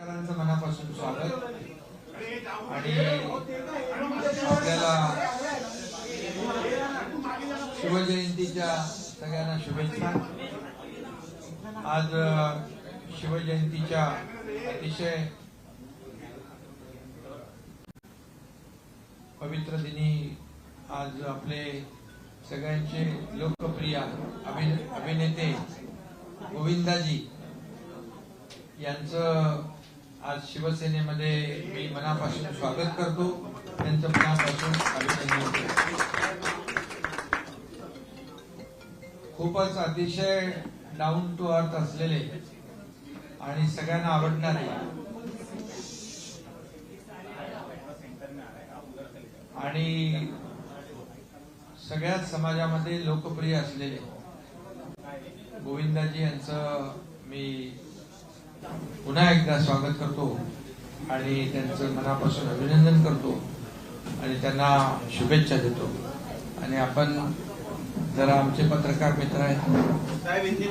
मनापासून स्वागत आणि आपल्याला शिवजयंतीच्या सगळ्यांना शुभेच्छा। आज शिवजयंतीच्या अतिशय पवित्र दिनी आज आपले सगळ्यांचे लोकप्रिय अभिनेते गोविंदाजी यांचं आज शिवसेनेमध्ये मी मनापासून स्वागत करतो, त्यांचं मनापासून अभिनंदन करतो। खूपच अतिशय डाऊन टू अर्थ असलेले आणि सगळ्यांना आवडणारे आणि सगळ्याच समाजामध्ये लोकप्रिय असलेले गोविंदाजी यांचं मी पुन्हा एकदा स्वागत करतो आणि त्यांचं मनापासून अभिनंदन करतो आणि त्यांना शुभेच्छा देतो। आणि आपण जरा आमचे पत्रकार मित्र आहेत हिंदी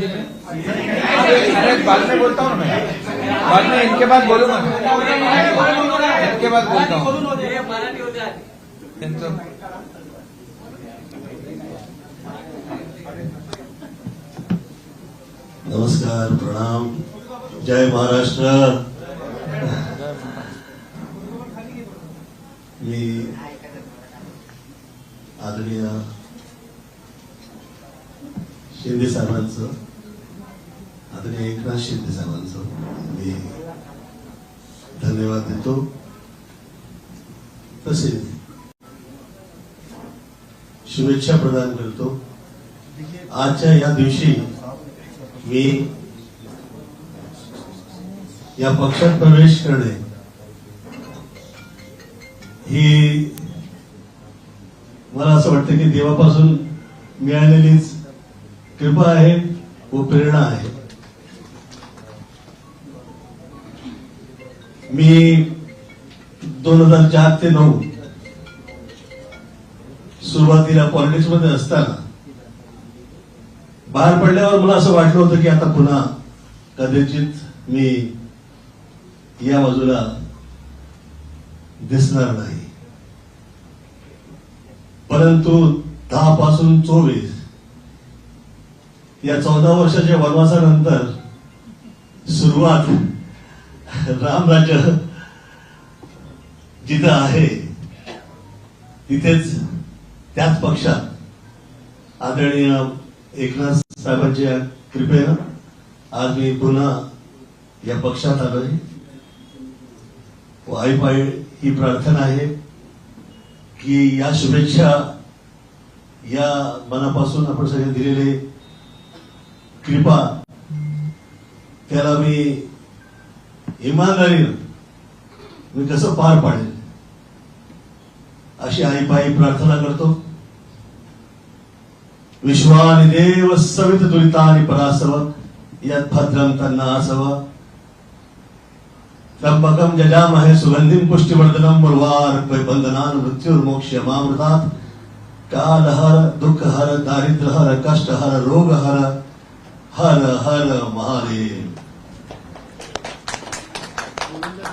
में अरे बाद में बोलता हूँ मैं, बाद में इनके बाद बोलूंगा, इनके बाद बोलता हूँ। त्यांचं नमस्कार, प्रणाम, जय महाराष्ट्र। मी आदरणीय शिंदे साहेबांचं, आदरणीय एकनाथ शिंदे साहेबांचं मी धन्यवाद देतो। तसेच शुभेच्छा प्रदान करतो। आजच्या या दिवशी मी या पक्षात प्रवेश करणे ही मला असं वाटतं की देवापासून मिळालेलीच कृपा आहे व प्रेरणा आहे। मी 2004 ते 2009 सुरुवातीला पॉलिटिक्स मध्ये असताना बाहेर पडल्यावर मला असं वाटलं होतं की आता पुन्हा कदाचित मी या बाजूला दिसणार नाही, परंतु 10 पासून 24 या 14 वर्षाच्या वनवासानंतर सुरुवात रामराज्य जिथं आहे तिथेच त्याच पक्षात आदरणीय एकनाथ साहेबांच्या कृपेनं आज मी पुन्हा या पक्षात आलोय व आईपाई ही प्रार्थना आहे की या शुभेच्छा या मनापासून आपण सगळे दिलेले कृपा त्याला मी इमानदारीनं मी कसं पार पाडेल अशी आईपाई प्रार्थना करतो। विश्वानि देव सवित दुरितानि परासव यत् भद्रं तन्नासव त्र्यंबकं यजामहे सुगंधिं पुष्टिवर्धनं उर्वारुकं बन्धनान् मृत्युर्मोक्षयमामृतात् कालहर दुःखहर दारिद्र्यहर कष्टहर रोगहर हर हर महादेव।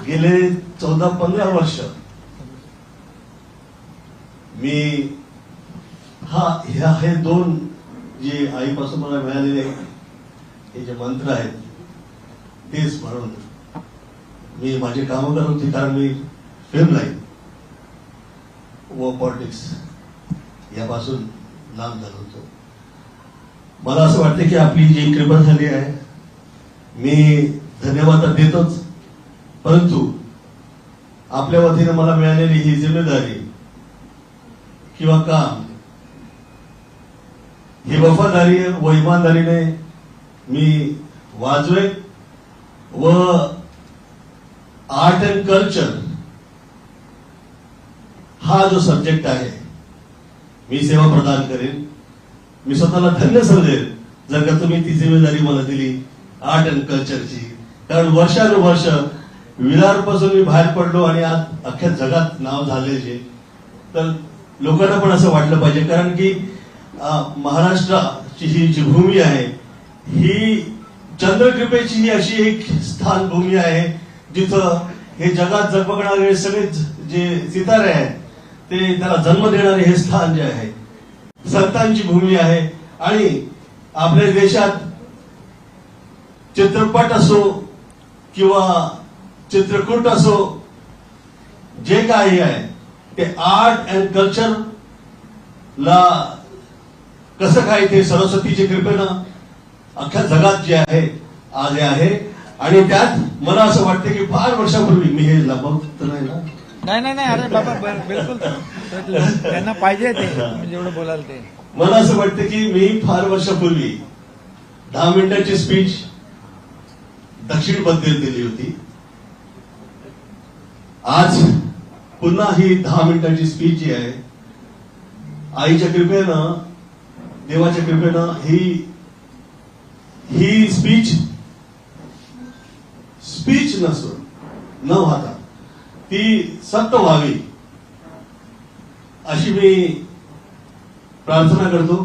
गेले 14-15 वर्ष मी हे 2 जे आईपासून मला मिळालेले हे जे मंत्र आहेत तेच म्हणून मी माझे कामं करत होती, कारण मी फिल्म लाईन व पॉलिटिक्स यापासून लांब झालो होतो। मला असं वाटतं की आपली जी कृपा झाली आहे मी धन्यवाद तर देतोच, परंतु आपल्या वतीने मला मिळालेली ही जिम्मेदारी किंवा काम ही वफादारी व इमानदारीने मी वाजवेन व आर्ट अँड कल्चर हा जो सब्जेक्ट आहे मी सेवा प्रदान करेन। मी स्वतःला धन्य समजेल जर का तुम्ही ती जिम्मेदारी मला दिली आर्ट अँड कल्चरची, कारण वर्षानुवर्ष विरारपासून मी बाहेर पडलो आणि आज अख्ख्या जगात नाव झाले जे, तर लोकांना पण असं वाटलं पाहिजे, कारण की महाराष्ट्राची ही जी भूमी आहे ही चंद्रकृपेची ही अशी एक स्थानभूमी आहे जिथं हे जगात जगबगणारे सगळे जे सितारे आहेत ते त्याला जन्म देणारे हे स्थान जे आहे संतांची भूमी आहे. आणि आपल्या देशात चित्रपट असो किंवा चित्रकूट असो जे काही आहे ते आर्ट अँड कल्चर ला कसं काय ते सरस्वतीच्या कृपेनं अख्ख्या जगात जे आहे आज आहे. आणि त्यात मला असं वाटतं की फार वर्षापूर्वी मी हे लपवत नाही ना. नाही अरे बाबा बिलकुल त्यांना पाहिजे ते जेवढं बोलाल ते. मला असं वाटतं की मी फार वर्षापूर्वी 10 मिनिटाची स्पीच दक्षिण बद्दल दिली होती. आज पुन्हा ही 10 मिनिटाची स्पीच जी आहे आईच्या कृपेनं देवाच्या कृपेनं ही स्पीच नसून न व्हाता ती सत्य व्हावी अशी मी प्रार्थना करतो.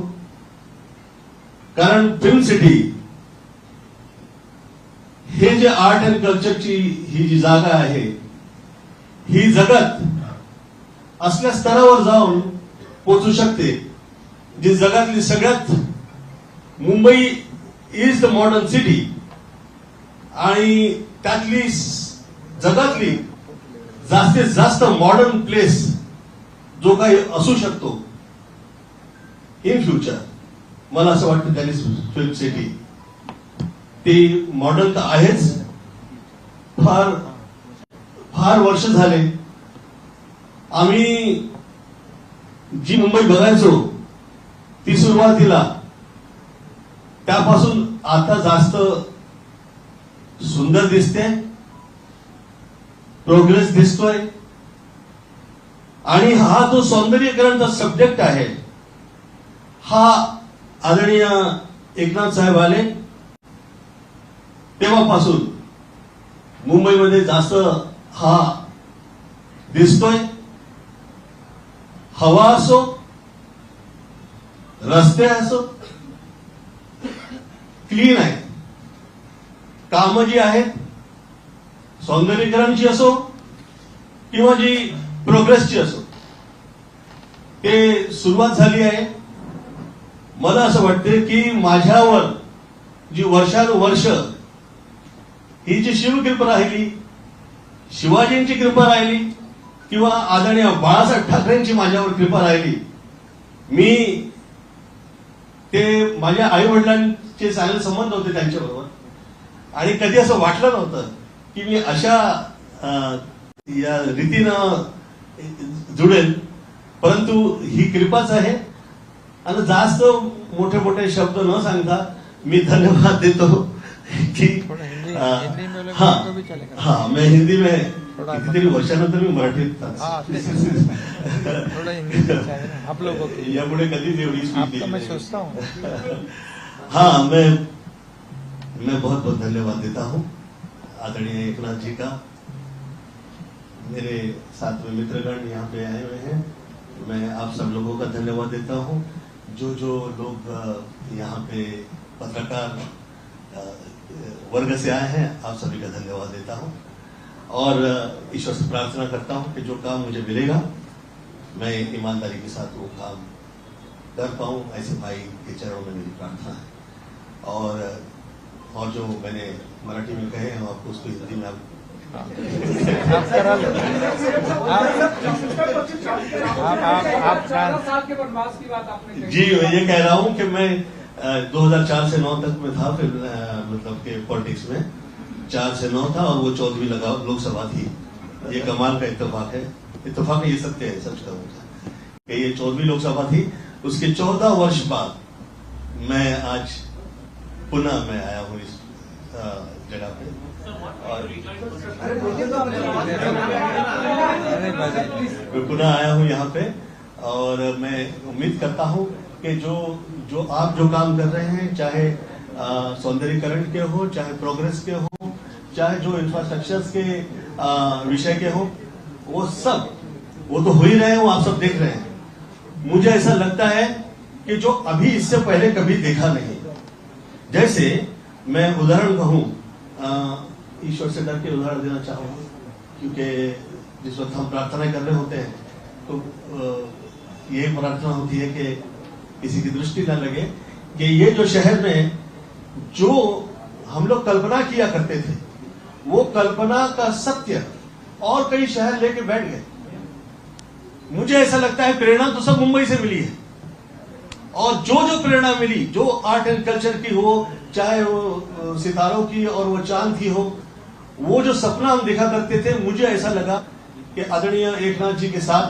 कारण फिल्म सिटी हे जे आर्ट अँड कल्चरची ही जी जागा आहे ही जगात असल्या स्तरावर जाऊन पोहोचू शकते जी जगातली सगळ्यात Mumbai is the modern city आणि त्यातली जगातली जास्तीत जास्त मॉडर्न प्लेस जो काही असू शकतो इन फ्युचर. मला असं वाटतं त्याने फिल्म सिटी ती मॉडर्न तर आहेच. फार फार वर्ष झाले आम्ही जी मुंबई बघायचो ती सुरुवातीला त्यापासून आता जास्त सुंदर दिसते, प्रोग्रेस दिसतोय. आणि हा जो सौंदर्यीकरणचा सब्जेक्ट आहे हा आदरणीय एकनाथ साहेब आले तेव्हापासून मुंबईमध्ये जास्त हा दिसतोय. हवा असो, रस्ते असो क्लीन आहे. कामं जी आहेत सौंदर्यीकरणची असो किंवा जी प्रोग्रेसची असो ते सुरुवात झाली आहे. मला असं वाटते की माझ्यावर जी वर्षानुवर्ष ही जी शिवकृपा राहिली, शिवाजींची कृपा राहिली किंवा आदरणीय बाळासाहेब ठाकरेंची माझ्यावर कृपा राहिली, मी ते माझ्या आई वडिलांचे चांगले संबंध होते त्यांच्याबरोबर आणि कधी असं वाटलं नव्हतं की मी अशा या रीतीनं जुडेल. परंतु ही कृपाच आहे. आणि जास्त मोठे मोठे शब्द न सांगता मी धन्यवाद देतो की हाँ मैं हिंदी में कितीतरी वर्षानंतर मी मराठीत यापुढे कधीच एवढी स्पीच हाँ मैं बहुत बहुत धन्यवाद देता हूँ आदरणीय एकनाथ जी का. मेरे साथ में मित्रगण यहाँ पे आए हुए हैं, मैं आप सब लोगों का धन्यवाद देता हूँ. जो लोग यहाँ पे पत्रकार वर्ग से आए हैं आप सभी का धन्यवाद देता हूँ. और ईश्वर से प्रार्थना करता हूँ कि जो काम मुझे मिलेगा मैं ईमानदारी के साथ वो काम कर पाऊँ. ऐसे भाई के चरणों में मेरी प्रार्थना है. और जो मैंने मराठी में कहे हैं आपको उसको हिंदी में जी मैं ये कह रहा हूँ कि मैं 2004 से 9 तक में था. फिर मतलब के पॉलिटिक्स में 4 से 9 था और वो 14वीं लोकसभा थी. ये कमाल का इत्तेफाक है. इत्तेफाक ये सत्य है, सच कहूँगा कि ये 14वीं लोकसभा थी. उसके 14 वर्ष बाद मैं आज पुनः मैं आया हूँ इस जगह पे. और मैं पुनः आया हूँ यहाँ पे और मैं उम्मीद करता हूँ कि जो आप जो काम कर रहे हैं, चाहे सौंदर्यीकरण के हो, चाहे प्रोग्रेस के हो, चाहे जो इंफ्रास्ट्रक्चर्स के विषय के हो, वो तो हो ही रहे हो, आप सब देख रहे हैं. मुझे ऐसा लगता है कि जो अभी इससे पहले कभी देखा नहीं. जैसे मैं उदाहरण कहूँ, ईश्वर से डर के उदाहरण देना चाहूँगा, क्योंकि जिस वक्त हम प्रार्थना कर रहे होते हैं तो यही प्रार्थना होती है कि किसी की दृष्टि न लगे कि ये जो शहर में जो हम लोग कल्पना किया करते थे, वो कल्पना का सत्य और कई शहर लेके बैठ गए। मुझे ऐसा लगता है प्रेरणा तो सब मुंबई से मिली है, और जो प्रेरणा मिली, जो आर्ट एंड कल्चर की हो, चाहे वो सितारों की और वो चांद की हो, वो जो सपना हम देखा करते थे, मुझे ऐसा लगा कि आदरणीय एकनाथ जी के साथ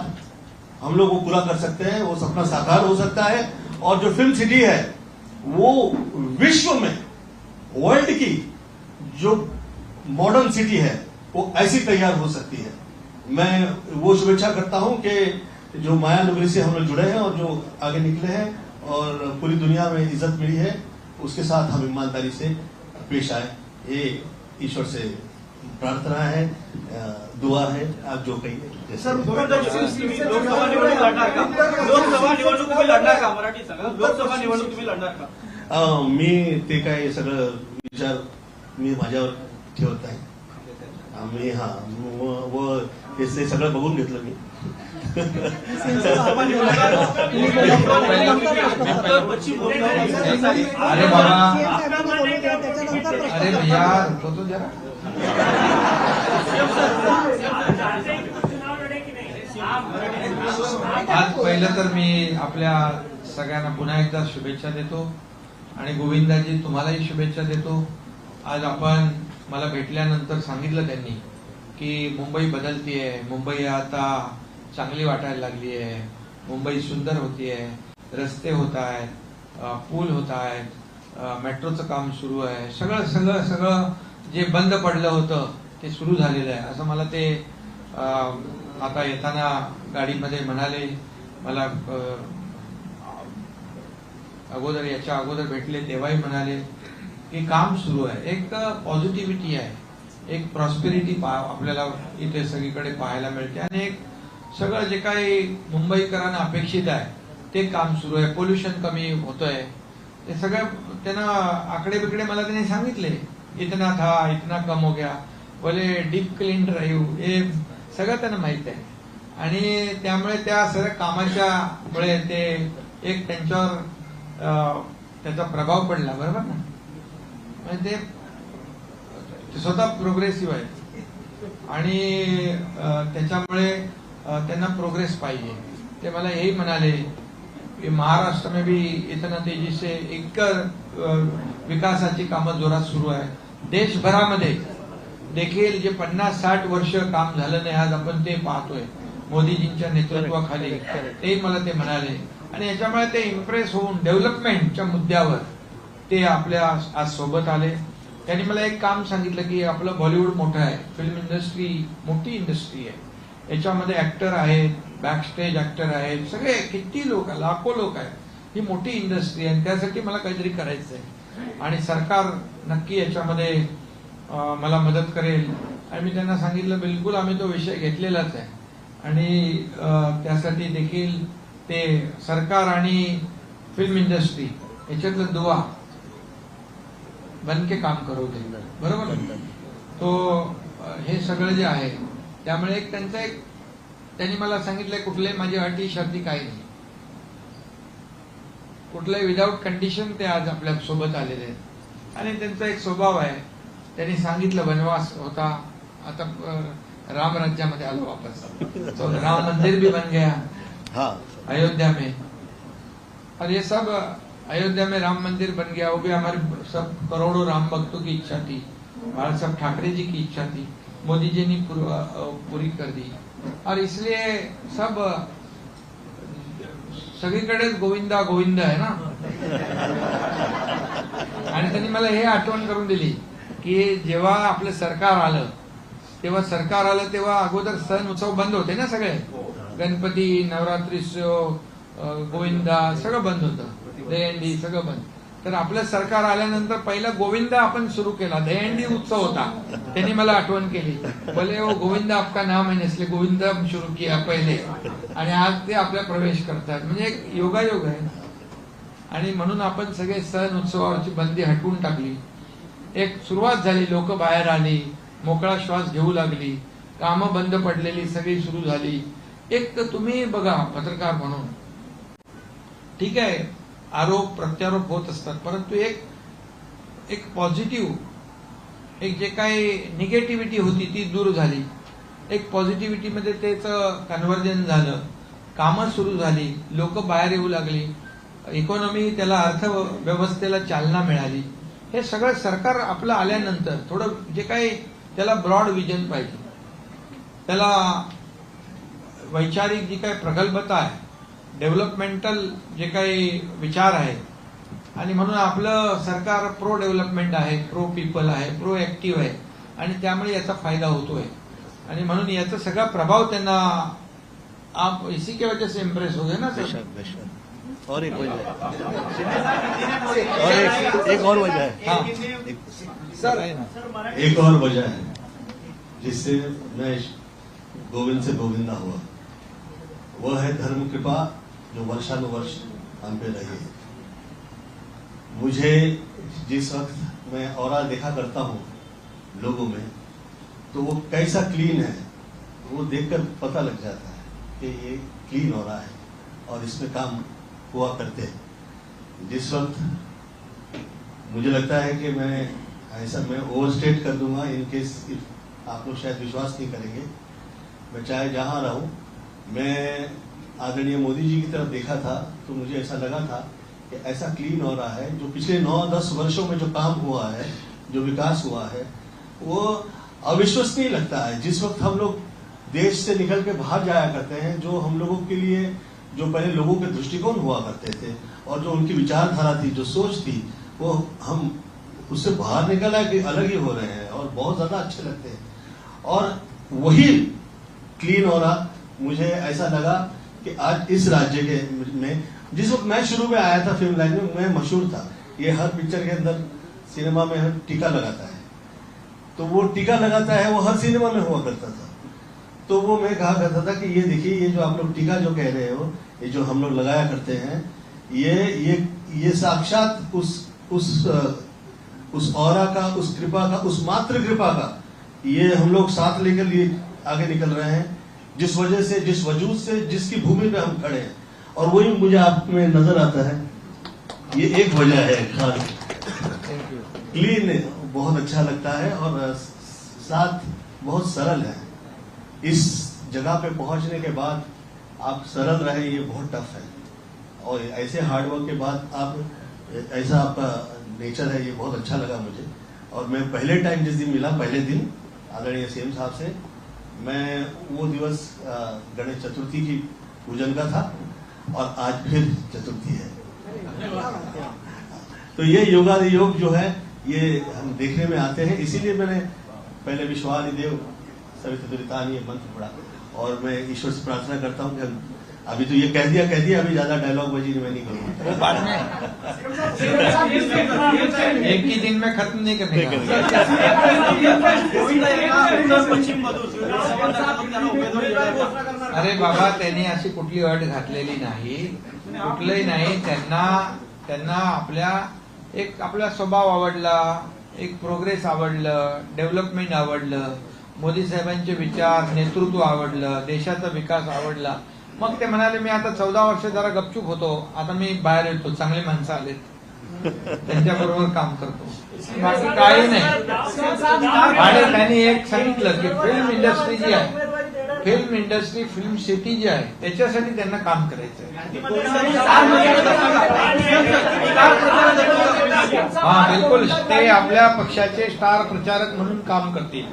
हम लोग वो पूरा कर सकते हैं, वो सपना साकार हो सकता है। और जो फिल्म सिटी है वो विश्व में, वर्ल्ड की जो मॉडर्न सिटी है वो ऐसी तैयार हो सकती है। मैं वो शुभेच्छा करता हूं कि जो माया नगरी से हम लोग जुड़े हैं और जो आगे निकले हैं और पूरी दुनिया में इज्जत मिली है, उसके साथ हम ईमानदारी से पेश आए। ये ईश्वर से प्रार्थना है, दुआ है, आप जो कहिए। सर, लोकसभा निवडणूक लढणार का? लोकसभा निवडणूक तुम्ही लढणार का? मराठी सांगा, लोकसभा निवडणूक तुम्ही लढणार का? मी ते काय सगळं विचार मी माझ्यावर ठेवत नाही. मी व ते सगळं बघून घेतलं मी. अरे बाबा, अरे भैया तो जरा आज पहिलं तर मी आपल्या सगळ्यांना पुन्हा एकदा शुभेच्छा देतो आणि गोविंदाजी तुम्हालाही शुभेच्छा देतो. आज आपण मला भेटल्यानंतर सांगितलं त्यांनी की मुंबई बदलतीये, मुंबई आता चांगली वाटायला लागली आहे, मुंबई सुंदर होतीये, रस्ते होत आहेत, पूल होत आहेत, मेट्रोचं काम सुरू आहे, सगळं सगळं सगळं जे बंद पडलं होतं ते सुरू झालेलं आहे असं मला ते आता येताना गाडीमध्ये म्हणाले. मला याच्या अगोदर भेटले तेव्हाही म्हणाले की काम सुरू आहे, एक पॉझिटिव्हिटी आहे, एक प्रॉस्पेरिटी आपल्याला इथे सगळीकडे पाहायला मिळते आणि एक सगळं जे काही मुंबईकरांना अपेक्षित आहे ते काम सुरू आहे. पोल्युशन कमी होतंय, ते सगळं त्यांना आकडे बिकडे मला त्यांनी सांगितले. इतना था, इतना कम हो गया, बोले डीप क्लीन ड्राईव्ह, हे सगळं त्यांना माहित आहे. आणि त्यामुळे त्या सगळ्या कामाच्या मुळे ते एक त्यांच्यावर त्याचा प्रभाव पडला, बरोबर ना. म्हणजे ते स्वतः प्रोग्रेसिव्ह आहेत आणि त्याच्यामुळे त्यांना प्रोग्रेस पाहिजे. ते मला यही म्हणाले कि महाराष्ट्र में भी इतना तेजी से एक विकासाची कामं जोरात सुरू आहे. देशभरामध्ये देखील जे 50-60 वर्ष काम झालं नाही, आज आपण ते पाहतोय मोदीजींच्या नेतृत्वाखाली. ते मला ते म्हणाले आणि याच्यामुळे ते इम्प्रेस होऊन डेव्हलपमेंटच्या मुद्द्यावर ते आपल्या आज सोबत आले. त्यांनी मला एक काम सांगितलं की आपलं बॉलिवूड मोठं आहे, फिल्म इंडस्ट्री मोठी इंडस्ट्री आहे, याच्यामध्ये ऍक्टर आहेत, बॅक स्टेज ऍक्टर आहेत, सगळे किती लोक, लाखो लोक आहेत, ही मोठी इंडस्ट्री आहे. त्यासाठी मला काहीतरी करायचं आहे आणि सरकार नक्की याच्यामध्ये मला मदत करेल. आणि मी त्यांना सांगितलं बिलकुल आम्ही तो विषय घेतलेलाच आहे आणि त्यासाठी देखील ते सरकार आणि फिल्म इंडस्ट्री याच्यातलं दुवा बनके काम करवते, बरोबर. तो हे सगळं जे आहे त्यामुळे एक त्यांनी मला सांगितलंय कुठले माझी अटी शर्ती काही नाही, कुठल्याही विदाऊट कंडिशन ते आज आपल्या सोबत आलेले आहेत. आणि त्यांचा एक स्वभाव आहे, त्यांनी सांगितलं वनवास होता, आता राम राज्यामध्ये आलो वापस, तो राम मंदिर भी बन गया अयोध्या में, और ये सब अयोध्या में राम मंदिर बन गया, वो भी हमारे सब करोड़ों राम भक्तों की इच्छा थी, बाला साहब ठाकरे जी की इच्छा थी, मोदी जी ने पूरी कर दी. और इसलिए सब सगळीकडेच गोविंदा गोविंदा आहे ना. आणि त्यांनी मला हे आठवण करून दिली की जेव्हा आपलं सरकार आलं तेव्हा अगोदर सण उत्सव बंद होते ना, सगळे गणपती, नवरात्रीत्सव, गोविंदा सगळं बंद होतं, दहीहंडी सगळं बंद. तर आपलं सरकार आल्यानंतर पहिला गोविंदा आपण सुरू केला, दहीहंडी उत्सव होता. त्यांनी मला आठवण केली, बोले वो गोविंदा आपका नाम है इसलिए गोविंदा सुरू किया पहिले, आणि आज ते आपल्या प्रवेश करतात. म्हणजे एक योगायोग आहे. आणि म्हणून आपण सगळे सण उत्सवावरची बंदी हटवून टाकली एक सुरुवात झाली, लोक बाहेर आली, मोकळा श्वास घेऊ लागली, कामं बंद पडलेली सगळी सुरू झाली. एक तुम्ही बघा पत्रकार म्हणून, ठीक आहे आरोप प्रत्यारोप होत असतात, परंतु एक पॉझिटिव्ह, एक जे काही निगेटिव्हिटी होती ती दूर झाली, एक पॉझिटिव्हिटी मध्ये त्याचं कन्व्हर्जन झालं, कामं सुरू झाली, लोक बाहेर येऊ लागली, इकॉनॉमी त्याला अर्थव्यवस्थेला चालना मिळाली. हे सगळं सरकार आपलं आल्यानंतर थोडं जे काही त्याला ब्रॉड विजन पाहिजे, त्याला वैचारिक जी काही प्रगल्भता आहे, डेव्हलपमेंटल जे काही विचार आहे, आणि म्हणून आपलं सरकार प्रो डेव्हलपमेंट आहे, प्रो पीपल आहे, प्रो ऍक्टिव्ह आहे, आणि त्यामुळे याचा फायदा होतोय. आणि म्हणून याचा सगळा प्रभाव त्यांना, आप इसी के वजह से इम्प्रेस हो गए ना सर. और एक वजह है, और एक और वजह है, हाँ सर, एक और वजह है जिससे मैं गोविंद से गोविंदा हुआ, वह है धर्म कृपा जो वर्षानुवर्ष हम पे रही है. मुझे जिस वक्त मैं औरा देखा करता हूँ लोगों में, तो वो कैसा क्लीन है वो देखकर पता लग जाता है कि ये क्लीन हो रहा है और इसमें काम हुआ करते हैं. जिस वक्त मुझे लगता है कि मैं ओवरस्टेट कर दूंगा, इन केस आप लोग शायद विश्वास नहीं करेंगे, मैं चाहे जहां रहूं, मैं आदरणीय मोदी जी की तरफ देखा था तो मुझे ऐसा लगा था कि ऐसा क्लीन हो रहा है, जो पिछले 9-10 वर्षों में जो काम हुआ है, जो विकास हुआ है, वो अविश्वसनीय लगता है. जिस वक्त हम लोग देश से निकल के बाहर जाया करते हैं, जो हम लोगों के लिए, जो पहले लोगों के दृष्टिकोण हुआ करते थे और जो उनकी विचारधारा थी, जो सोच थी, वो हम उससे बाहर निकल आए कि अलग ही हो रहे हैं और बहुत ज्यादा अच्छे लगते हैं. और वही क्लीन हो रहा, मुझे ऐसा लगा कि आज इस राज्य के में, जिस वक्त मैं शुरू में आया था फिल्म लाइन में, मैं मशहूर था, ये हर पिक्चर के अंदर सिनेमा में हम टीका लगाता है, तो वो टीका लगाता है वो हर सिनेमा में हुआ करता था. तो वो मैं कहा करता था कि ये देखिए, ये जो आप लोग टीका जो कह रहे हो, ये जो हम लोग लगाया करते हैं, ये साक्षात उस औरा का, उस कृपा का, उस मात्र कृपा का, ये हम लोग साथ लेकर लिए आगे निकल रहे हैं, जिस वजह से, जिस वजूद से, जिसकी भूमि पे हम खड़े हैं. और वही मुझे आप में नजर आता है. ये एक वजह है. क्लीन बहुत अच्छा लगता है और साथ बहुत सरल है. इस जगह पे पहुंचने के बाद आप सरल रहे, ये बहुत टफ है. और ऐसे हार्डवर्क के बाद आप, ऐसा आपका नेचर है, ये बहुत अच्छा लगा मुझे. और मैं पहले टाइम जिस दिन मिला, पहले दिन आदरणीय सीएम साहब से, मैं वो दिवस गणेश चतुर्थी की पूजन का था और आज फिर चतुर्थी है. तो ये योगादि योग जो है, ये हम देखने में आते हैं. इसीलिए मैंने पहले विश्वादिदेव सवितुरितानि ये मंत्र पढ़ा और मैं ईश्वर से प्रार्थना करता हूँ कि हम, अभी तो ये कह दिया, अभी ज्यादा डायलॉग बाजी मैं नहीं करूँगा. बाद में एक ही दिन में खत्म नहीं करने का. अरे बाबा, त्यांनी अशी कुठली अट घातलेली नाही, कुठलंही नाही. त्यांना आपला स्वभाव आवडला, एक प्रोग्रेस आवडलं, डेव्हलपमेंट आवडलं, मोदी साहेबांचे विचार, नेतृत्व आवडलं, देशाचा विकास आवडला. मग ते म्हणाले, मी आता 14 वर्ष जरा गपचूप होतो, आता मी बाहेर येतो, चांगले माणसं आलेत, त्यांच्याबरोबर काम करतो, बाकी काही नाही. आणि त्यांनी एक सांगितलं की फिल्म इंडस्ट्री जी आहे, फिल्म इंडस्ट्री, फिल्म सिटी जी आहे, त्याच्यासाठी त्यांना काम करायचं आहे. हा बिलकुल, ते आपल्या पक्षाचे स्टार प्रचारक म्हणून काम करतील.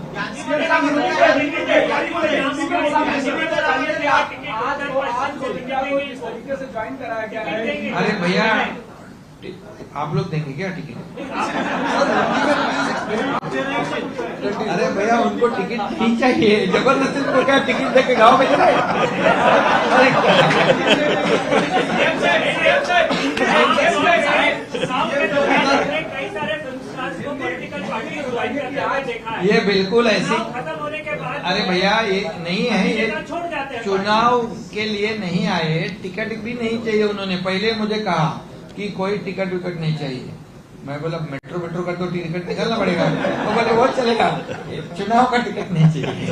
अरे भैया, आप लोग देंगे क्या टिकट? अरे भैया, उनको टिकट नहीं चाहिए, जबरदस्ती उनको क्या टिकट देके गाँव में चलाए? ये बिल्कुल ऐसी, अरे भैया ये नहीं है, ये चुनाव के लिए नहीं आए, टिकट भी नहीं चाहिए. उन्होंने पहले मुझे कहा कि कोई टिकट विकट नहीं चाहिए, मैं बोला मेट्रो का तो टिकट निकालना पड़ेगा। वो बोले वो चलेगा, चुनाव का टिकट नहीं चाहिए।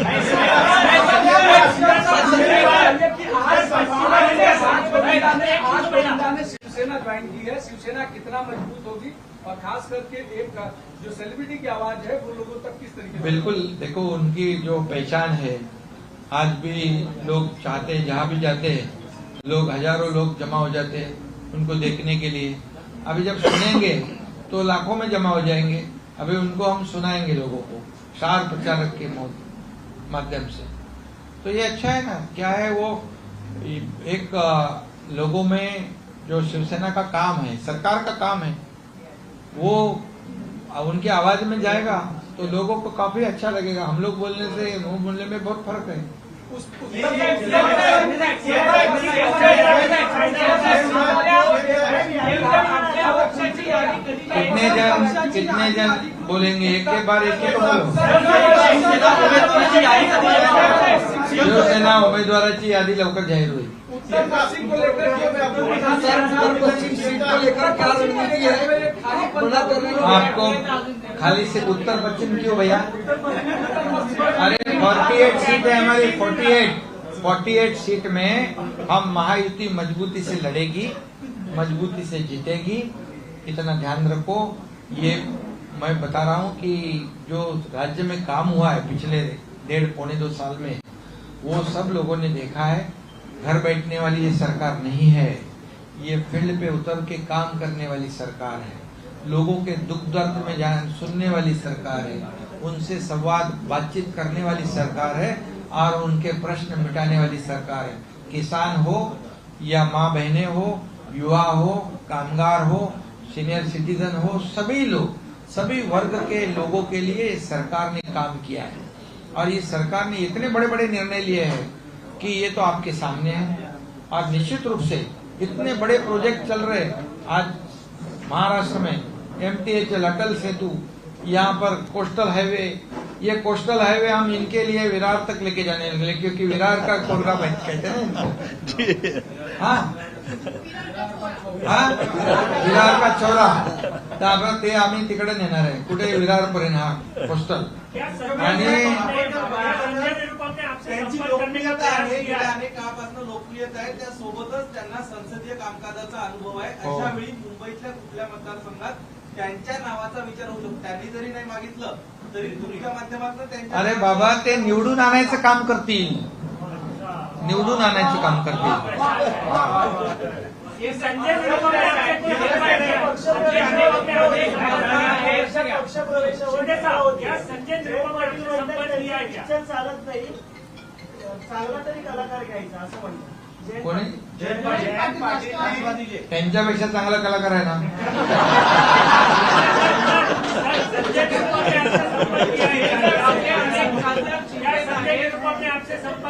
शिवसेना ज्वाइन की है, शिवसेना कितना मजबूत होगी और खास करके एक जो सेलिब्रिटी की आवाज है वो लोगों तक किस तरीके से? बिल्कुल, देखो उनकी जो पहचान है, आज भी लोग चाहते हैं, जहाँ भी जाते हैं लोग, हजारों लोग जमा हो जाते हैं उनको देखने के लिए। अभी जब सुनेंगे तो लाखों में जमा हो जाएंगे। अभी उनको हम सुनाएंगे लोगों को स्टार प्रचारक के माध्यम से। तो ये अच्छा है ना। क्या है वो एक लोगों में जो शिवसेना का काम है, सरकार का काम है, वो उनकी आवाज में जाएगा तो लोगों को काफी अच्छा लगेगा। हम लोग बोलने से वो बोलने में बहुत फर्क है। कितने जन बोलेंगे एक के बार एक को बोलो। शिवसेना उमेदवाराची यादी लवकर जाहीर होईल। उत्तर पश्चिम को लेकर आपको खाली से उत्तर पश्चिम क्यों भैया? अरे 48 सीट है हमारी, 48 सीट में हम महायुति मजबूती से लड़ेगी, मजबूती से जीतेगी। इतना ध्यान रखो। ये मैं बता रहा हूँ कि जो राज्य में काम हुआ है पिछले 1.5-2 साल में, वो सब लोगों ने देखा है। घर बैठने वाली ये सरकार नहीं है, ये फील्ड पे उतर के काम करने वाली सरकार है। लोगों के दुख दर्द में जान सुनने वाली सरकार है, उनसे संवाद बातचीत करने वाली सरकार है और उनके प्रश्न मिटाने वाली सरकार है। किसान हो या माँ बहने हो, युवा हो, कामगार हो, सीनियर सिटीजन हो, सभी लोग, सभी वर्ग के लोगों के लिए सरकार ने काम किया है। और ये सरकार ने इतने बड़े बड़े निर्णय लिए हैं कि ये तो आपके सामने है। और निश्चित रूप से इतने बड़े प्रोजेक्ट चल रहे हैं। आज महाराष्ट्र में MTHL, अटल सेतु, यहाँ पर कोस्टल हाईवे, ये कोस्टल हाईवे हम इनके लिए विरार तक लेके जाने लगे, क्योंकि विरार का प्रोग्राम है कहते हैं इनको। हाँ हाँ, विरार का चौरा ते आम्ही तिकडे नेणार आहे। कुठे? विरारपर्यंत हा कोस्टल। आणि त्यांची लोकप्रियता आहे, गेल्या अनेक काळापासून लोकप्रियता आहे, त्यासोबतच त्यांना संसदीय कामकाजाचा अनुभव आहे। अशा वेळी मुंबईतल्या कुठल्या मतदारसंघात त्यांच्या नावाचा विचार होऊ शकतो? त्यांनी जरी नाही मागितलं तरी तुमच्या माध्यमातून त्यांच्या... अरे बाबा, ते निवडून आणायचं काम करतील, निवडून आणायचं काम करतील। चालत नाही, चांगला तरी कलाकार घ्यायचा असं म्हणतात। कोणी? जयंत पाटील राष्ट्रवादीचे त्यांच्यापेक्षा चांगला कलाकार आहे ना।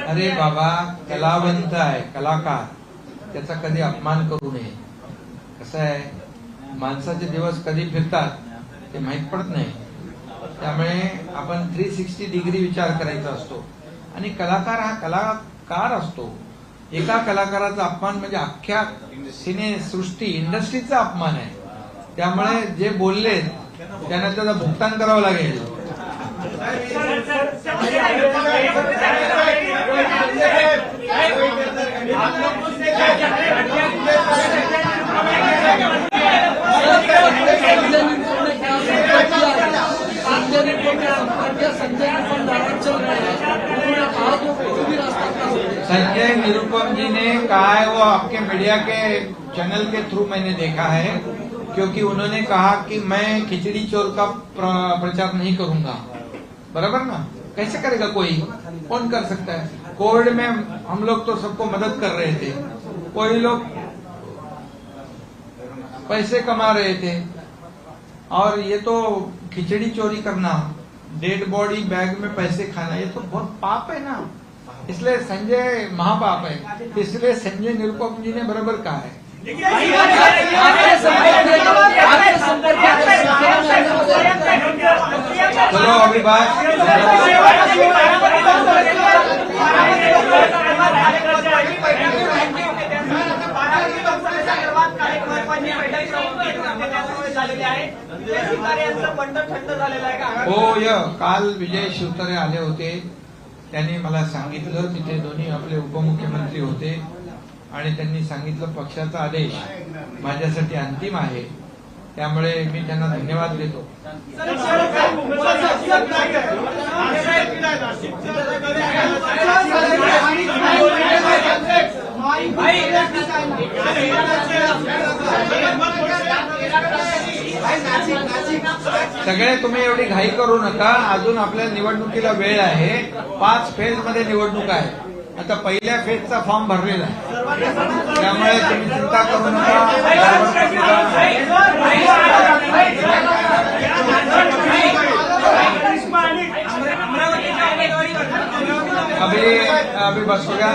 अरे बाबा, कलावंत आहे, कलाकार, त्याचा कधी अपमान करू नये। कसं आहे, माणसाचे दिवस कधी फिरतात ते माहित पडत नाही। त्यामुळे आपण 360 डिग्री विचार करायचा असतो। आणि कलाकार हा कलाकार असतो। एका कलाकाराचा अपमान म्हणजे अख्ख्या सिनेसृष्टी, इंडस्ट्रीचा अपमान आहे। त्यामुळे जे बोलले त्यांना त्याचं भुगतान करावं लागेल। संजय निरुपम जी ने कहा है, वो आपके मीडिया के चैनल के थ्रू मैंने देखा है, क्योंकि उन्होंने कहा कि मैं खिचड़ी चोर का प्रचार नहीं करूंगा। बराबर ना? कैसे करेगा कोई? कौन कर सकता है? कोविड में हम लोग तो सबको मदद कर रहे थे, कोई लोग पैसे कमा रहे थे, और ये तो खिचड़ी चोरी करना, डेड बॉडी बैग में पैसे खाना, ये तो बहुत पाप है ना। इसलिए संजय महापाप है। इसलिए संजय निरुपम जी ने बराबर कहा है। चलो अभी बात झालेले आहे विजय शिवतारे यांचं बंड थंड झालेलं आहे का? हो काल विजय शिवतारे आले होते. त्यांनी मला सांगितलं, तिथे दोन्ही आपले उपमुख्यमंत्री होते आणि त्यांनी सांगितलं पक्षाचा आदेश माझ्यासाठी अंतिम आहे, त्यामुळे मी त्यांना धन्यवाद देतो. सगळे तुम्ही एवढी घाई करू नका. अजून आपल्या निवडणुकीला वेळ आहे. 5 फेज मध्ये निवडणूक आहे. आता पहिल्या फेजचा फॉर्म भरलेला आहे, त्यामुळे तुम्ही चिंता करू नका. अभी बस हो गया.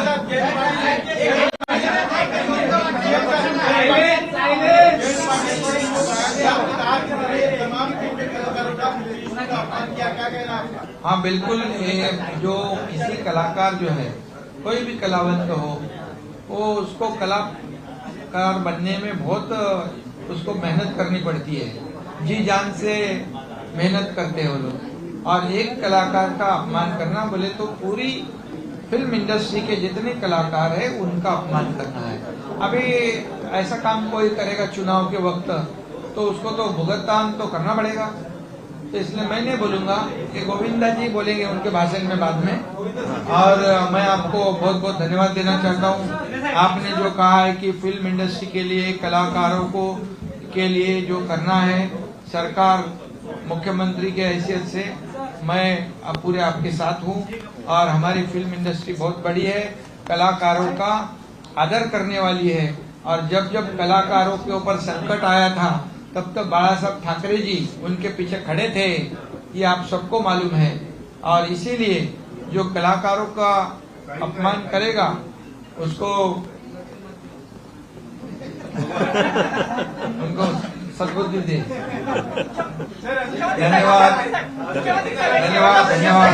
हाँ बिल्कुल, ये जो किसी कलाकार जो है, कोई भी कलावंत हो, वो उसको कलाकार बनने में बहुत उसको मेहनत करनी पड़ती है. जी जान से मेहनत करते हो लोग. और एक कलाकार का अपमान करना बोले तो पूरी फिल्म इंडस्ट्री के जितने कलाकार है उनका अपमान करना है. अभी ऐसा काम कोई करेगा चुनाव के वक्त तो उसको तो भुगतान तो करना पड़ेगा. तो इसलिए मैं नहीं बोलूंगा कि गोविंदा जी बोलेंगे उनके भाषण में बाद में. और मैं आपको बहुत बहुत धन्यवाद देना चाहता हूँ. आपने जो कहा है कि फिल्म इंडस्ट्री के लिए कलाकारों को के लिए जो करना है, सरकार मुख्यमंत्री के हैसियत से मैं पूरे आपके साथ हूँ. और हमारी फिल्म इंडस्ट्री बहुत बड़ी है, कलाकारों का आदर करने वाली है. और जब जब कलाकारों के ऊपर संकट आया था तब तक बाला साहब ठाकरे जी उनके पीछे खड़े थे, ये आप सबको मालूम है. और इसीलिए जो कलाकारों का अपमान करेगा उसको उनको सद्बुद्धि दे. धन्यवाद धन्यवाद धन्यवाद.